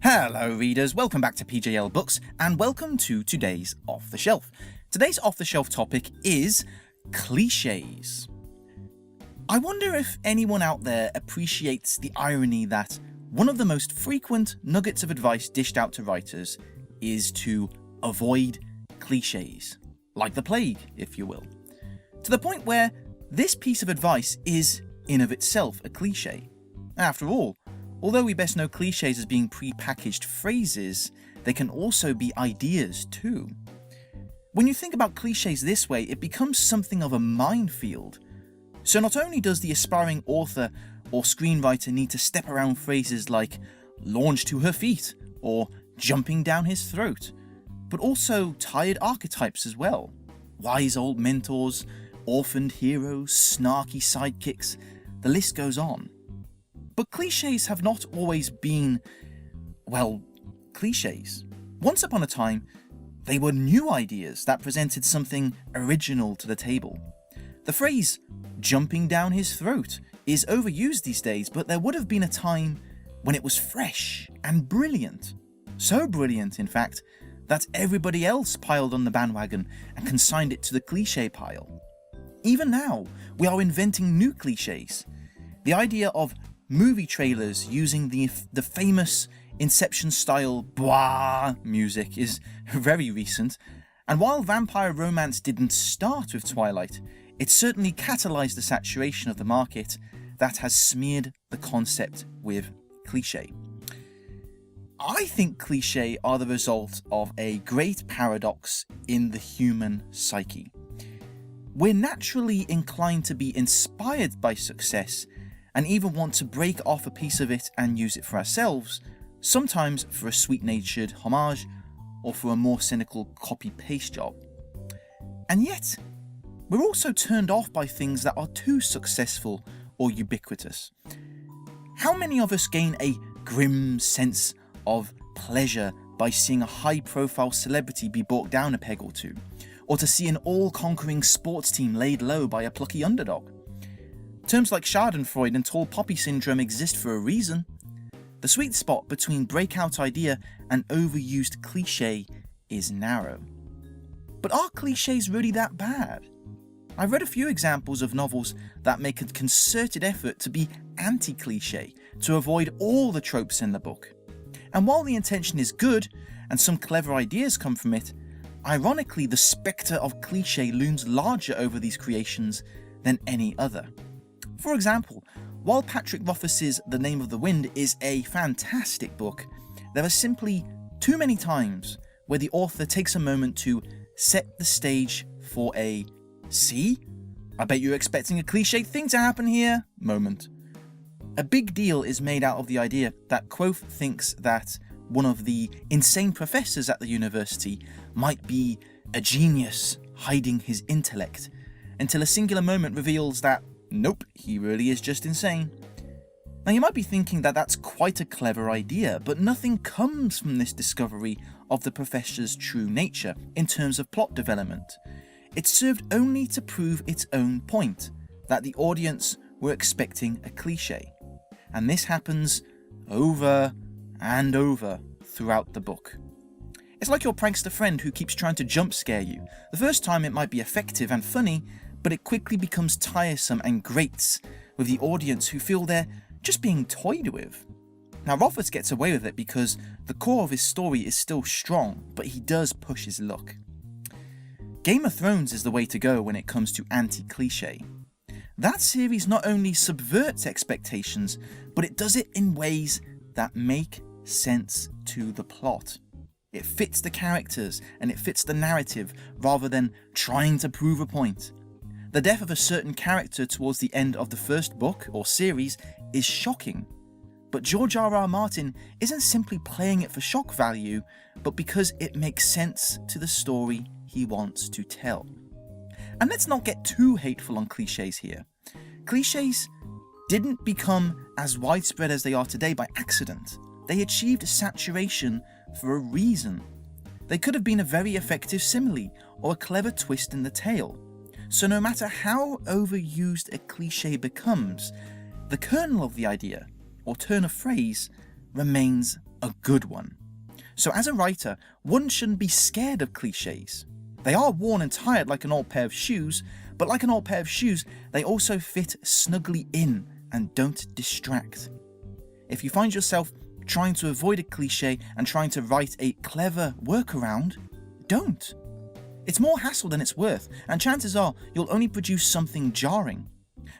Hello readers, welcome back to PJL Books and welcome to today's Off the Shelf. Today's Off the Shelf topic is cliches. I wonder if anyone out there appreciates the irony that one of the most frequent nuggets of advice dished out to writers is to avoid cliches, like the plague, if you will, to the point where this piece of advice is in of itself a cliche. After all, although we best know cliches as being pre-packaged phrases, they can also be ideas too. When you think about cliches this way, it becomes something of a minefield. So not only does the aspiring author or screenwriter need to step around phrases like launch to her feet or jumping down his throat, but also tired archetypes as well. Wise old mentors, orphaned heroes, snarky sidekicks, the list goes on. But cliches have not always been, well, cliches. Once upon a time, they were new ideas that presented something original to the table. The phrase, jumping down his throat, is overused these days, but there would have been a time when it was fresh and brilliant. So brilliant, in fact, that everybody else piled on the bandwagon and consigned it to the cliche pile. Even now, we are inventing new cliches. The idea of movie trailers using the famous Inception-style blah music is very recent, and while vampire romance didn't start with Twilight, it certainly catalyzed the saturation of the market that has smeared the concept with cliché. I think cliché are the result of a great paradox in the human psyche. We're naturally inclined to be inspired by success and even want to break off a piece of it and use it for ourselves, sometimes for a sweet-natured homage or for a more cynical copy-paste job. And yet, we're also turned off by things that are too successful or ubiquitous. How many of us gain a grim sense of pleasure by seeing a high-profile celebrity be brought down a peg or two, or to see an all-conquering sports team laid low by a plucky underdog? Terms like schadenfreude and tall poppy syndrome exist for a reason. The sweet spot between breakout idea and overused cliché is narrow. But are clichés really that bad? I've read a few examples of novels that make a concerted effort to be anti-cliché, to avoid all the tropes in the book. And while the intention is good, and some clever ideas come from it, ironically the spectre of cliché looms larger over these creations than any other. For example, while Patrick Rothfuss's The Name of the Wind is a fantastic book, there are simply too many times where the author takes a moment to set the stage for a "see? I bet you're expecting a cliché thing to happen here" moment. A big deal is made out of the idea that Quoth thinks that one of the insane professors at the university might be a genius hiding his intellect, until a singular moment reveals that nope, he really is just insane. Now you might be thinking that that's quite a clever idea, but nothing comes from this discovery of the professor's true nature in terms of plot development. It served only to prove its own point, that the audience were expecting a cliché. And this happens over and over throughout the book. It's like your prankster friend who keeps trying to jump scare you. The first time it might be effective and funny, but it quickly becomes tiresome and grates with the audience who feel they're just being toyed with. Now Rothfuss gets away with it because the core of his story is still strong, but he does push his luck. Game of Thrones is the way to go when it comes to anti-cliché. That series not only subverts expectations, but it does it in ways that make sense to the plot. It fits the characters and it fits the narrative rather than trying to prove a point. The death of a certain character towards the end of the first book or series is shocking, but George R.R. Martin isn't simply playing it for shock value, but because it makes sense to the story he wants to tell. And let's not get too hateful on clichés here. Clichés didn't become as widespread as they are today by accident. They achieved saturation for a reason. They could have been a very effective simile or a clever twist in the tale. So no matter how overused a cliche becomes, the kernel of the idea, or turn of phrase, remains a good one. So as a writer, one shouldn't be scared of cliches. They are worn and tired like an old pair of shoes, but like an old pair of shoes, they also fit snugly in and don't distract. If you find yourself trying to avoid a cliche and trying to write a clever workaround, don't. It's more hassle than it's worth, and chances are you'll only produce something jarring.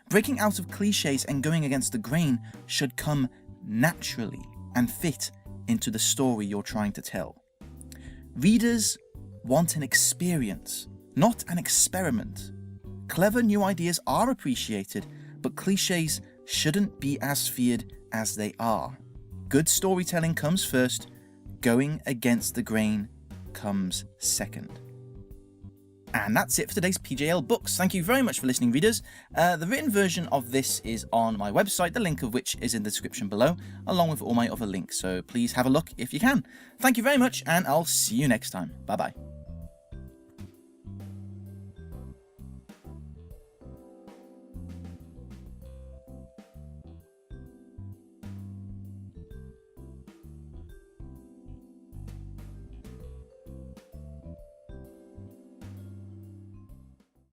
Breaking out of cliches and going against the grain should come naturally and fit into the story you're trying to tell. Readers want an experience, not an experiment. Clever new ideas are appreciated, but cliches shouldn't be as feared as they are. Good storytelling comes first, going against the grain comes second. And that's it for today's PJL Books. Thank you very much for listening, readers. The written version of this is on my website, the link of which is in the description below, along with all my other links, so please have a look if you can. Thank you very much, and I'll see you next time. Bye-bye.